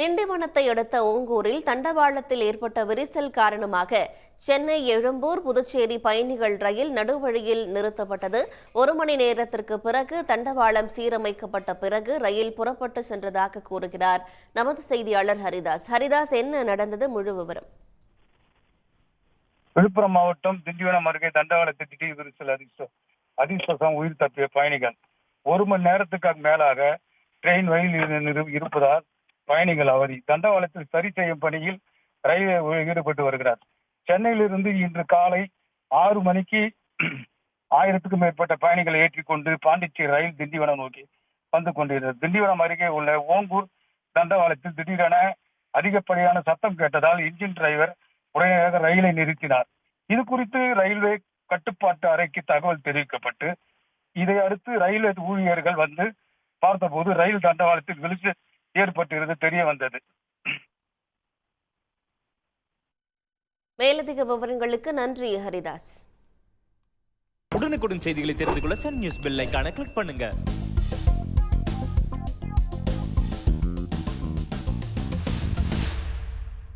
திண்டிவனத்தை அடுத்த ஓங்கூரில் தண்டவாளத்தில் ஏற்பட்ட விரிசல் காரணமாக சென்னை எழும்பூர் புதுச்சேரி பயணிகள் ரயில் நடுவழியில் நிறுத்தப்பட்டது. 1 மணி நேரத்திற்கு பிறகு தண்டவாளம் சீரமைக்கப்பட்ட பிறகு ரயில் புறப்பட்டு சென்றதாக கூறுகிறார் நமது செய்தியாளர் ஹரிதாஸ். ஹரிதாஸ், என்ன நடந்தது? முழு விவரம். விழுப்புரம் மாவட்டம் திண்டிவனம் அருகே தண்டவாளத்தில் திடீர் விரிசல் அதிர்ஷ்டம் உயிர் தப்பிய பயணிகள். 1 மணி நேரத்துக்கு மேலாக ட்ரெயின் வழியில் இருப்பதால் பயணிகள் அவதி. தண்டவாளத்தில் சரி செய்யும் பணியில் ரயில்வே ஈடுபட்டு வருகிறார். சென்னையிலிருந்து இன்று காலை 6 மணிக்கு 1000க்கும் மேற்பட்ட பயணிகளை ஏற்றிக்கொண்டு பாண்டிச்சேரி ரயில் திண்டிவனம் நோக்கி வந்து கொண்டிருந்தது. திண்டிவனம் அருகே உள்ள ஓங்கூர் தண்டவாளத்தில் திடீரென அதிகப்படியான சத்தம் கேட்டதால் இன்ஜின் டிரைவர் உடனடியாக ரயிலை நிறுத்தினார். இது குறித்து ரயில்வே கட்டுப்பாட்டு அறைக்கு தகவல் தெரிவிக்கப்பட்டு இதை அடுத்து ரயில்வே ஊழியர்கள் வந்து பார்த்தபோது ரயில் தண்டவாளத்தில் விரிசல் ஏற்பட்டிருந்தது தெரிய வந்தது. மேலதிக விவரங்களுக்கு நன்றி ஹரிதாஸ். உடனுக்குடன் செய்திகளை தெரிந்து கொள்ள சன் நியூஸ் பெல் ஐகானை கிளிக் பண்ணுங்க.